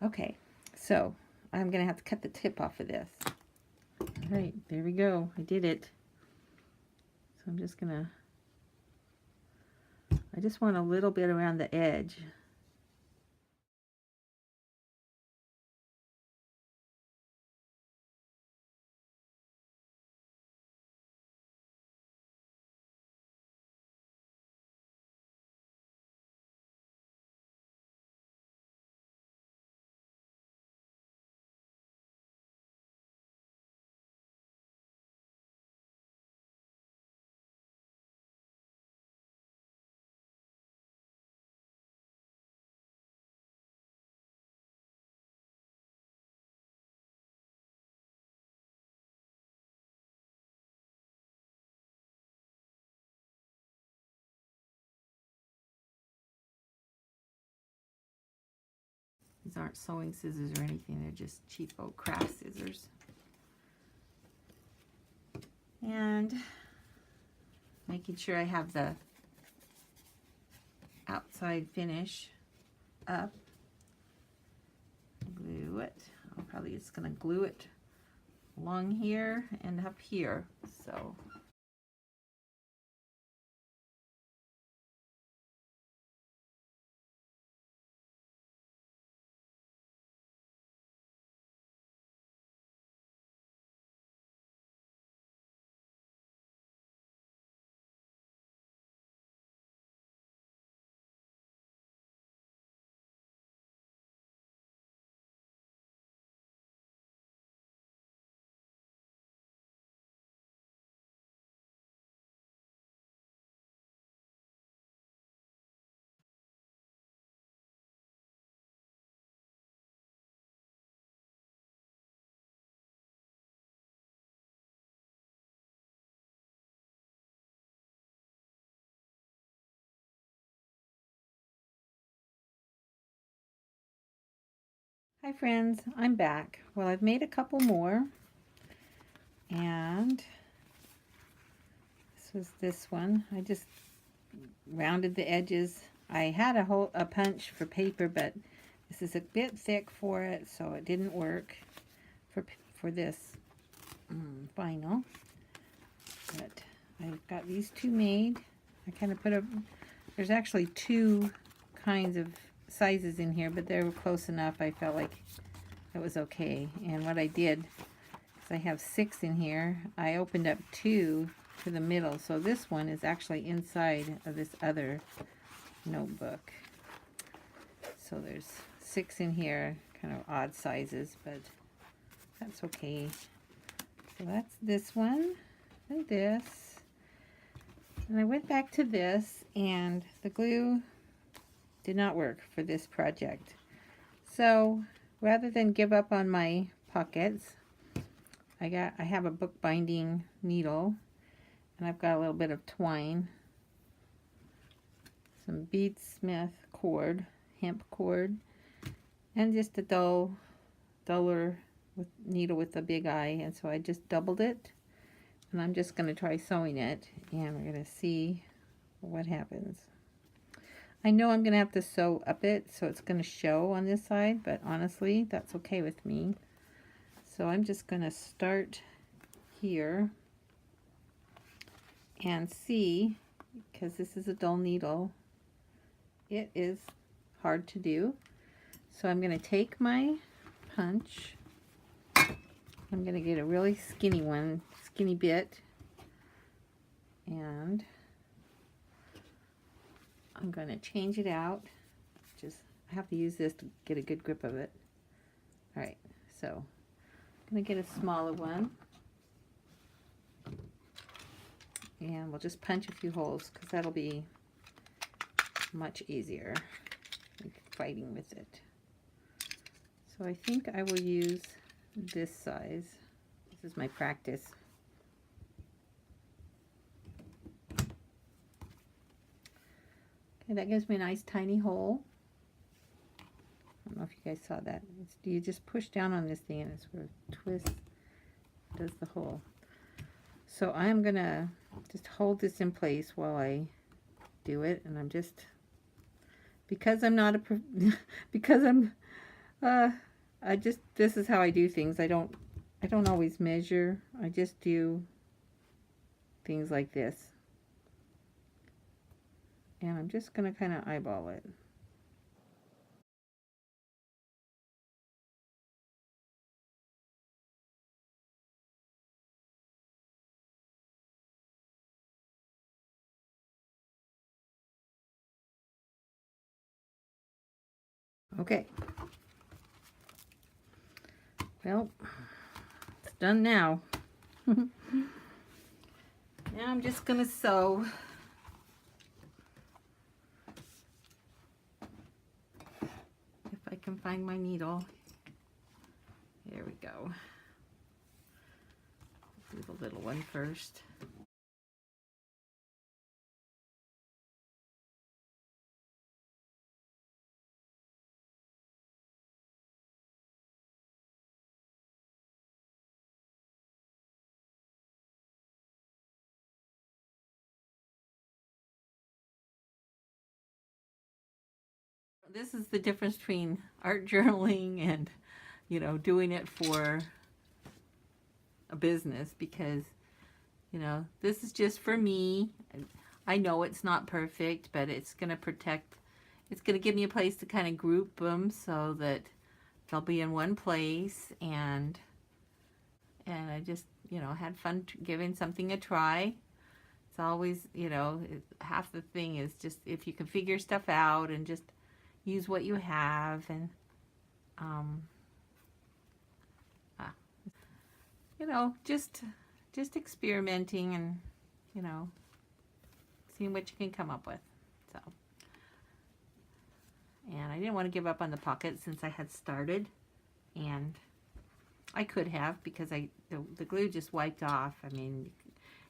Okay, so I'm going to have to cut the tip off of this. All right, there we go. I did it. So I'm just going to, I just want a little bit around the edge. These aren't sewing scissors or anything, they're just cheap old craft scissors. And making sure I have the outside finish up. Glue it. I'm probably just going to glue it along here and up here. So hi friends, I'm back. Well, I've made a couple more, and this was this one. I just rounded the edges. I had a punch for paper, but this is a bit thick for it, so it didn't work for this vinyl. But I've got these two made. I kind of there's actually two kinds of sizes in here, but they were close enough. I felt like it was okay. And what I did is I have 6 in here. I opened up 2 to the middle, so this one is actually inside of this other notebook. So there's 6 in here, kind of odd sizes, but that's okay. So that's this one and this. And I went back to this, and the glue did not work for this project. So rather than give up on my pockets, I have a bookbinding needle, and I've got a little bit of twine, some bead smith cord, hemp cord, and just a duller needle with a big eye. And so I just doubled it, and I'm just going to try sewing it, and we're going to see what happens. I know I'm going to have to sew up it, so it's going to show on this side, but honestly, that's okay with me. So I'm just going to start here and see, because this is a dull needle, it is hard to do. So I'm going to take my punch. I'm going to get a really skinny bit, and I'm going to change it out. I have to use this to get a good grip of it. Alright, so I'm going to get a smaller one, and we'll just punch a few holes, because that'll be much easier than fighting with it. So I think I will use this size. This is my practice. Okay, that gives me a nice tiny hole. I don't know if you guys saw that. You just push down on this thing and it sort of twists, does the hole. So I'm gonna just hold this in place while I do it, and I'm just, because I'm not a because Uh, this is how I do things. I don't always measure. I just do things like this. And I'm just going to kind of eyeball it. Okay. Well, it's done now. Now I'm just going to sew. If I can find my needle. There we go. Do the little one first. This is the difference between art journaling and, you know, doing it for a business, because, you know, this is just for me. I know it's not perfect, but it's going to protect, it's going to give me a place to kind of group them so that they'll be in one place. And I just, you know, had fun giving something a try. It's always, you know, half the thing is just if you can figure stuff out and just use what you have. And you know, just experimenting and, you know, seeing what you can come up with. So, and I didn't want to give up on the pocket since I had started, and I could have, because the glue just wiped off. I mean,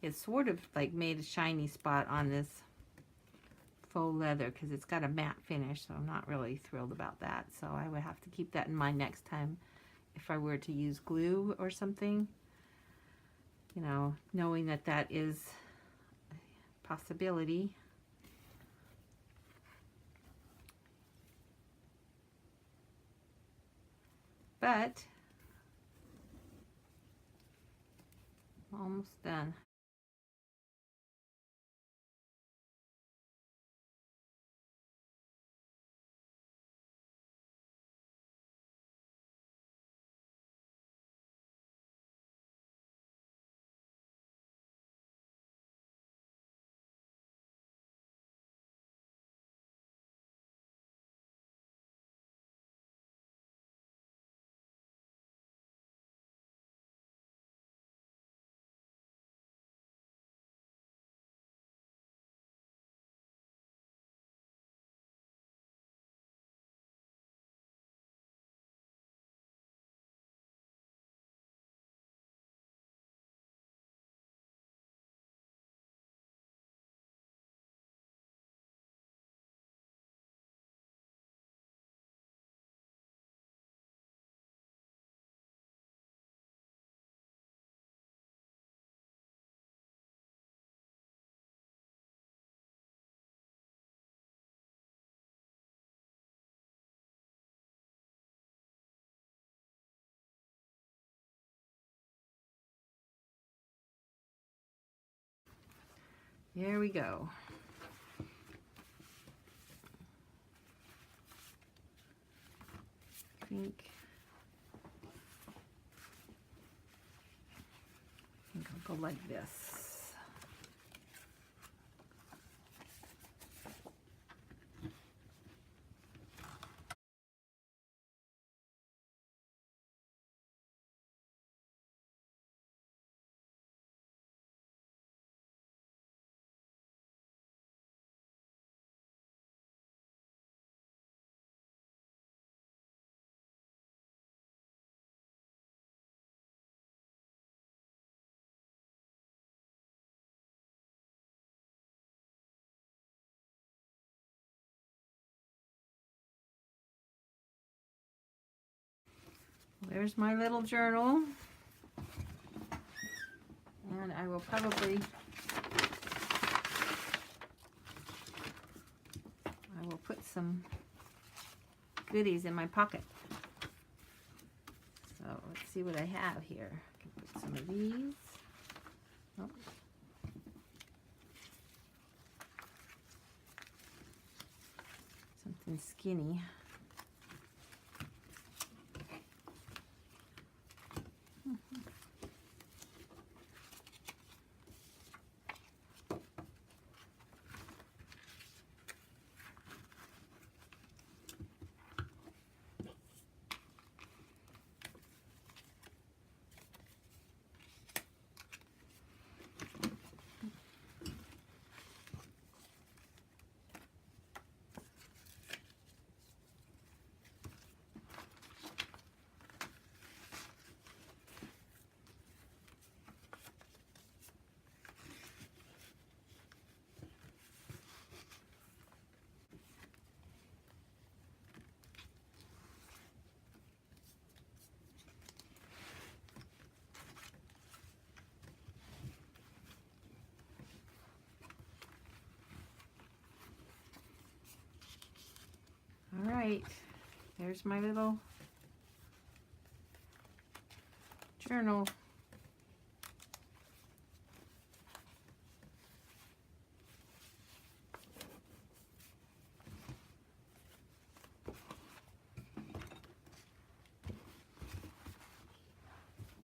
it's sort of like made a shiny spot on this faux leather because it's got a matte finish, so I'm not really thrilled about that. So I would have to keep that in mind next time if I were to use glue or something, you know, knowing that that is a possibility. But almost done. Here we go. I think I'll go like this. There's my little journal. And I will probably, I will put some goodies in my pocket. So let's see what I have here. I can put some of these. Oh. Something skinny. All right, there's my little journal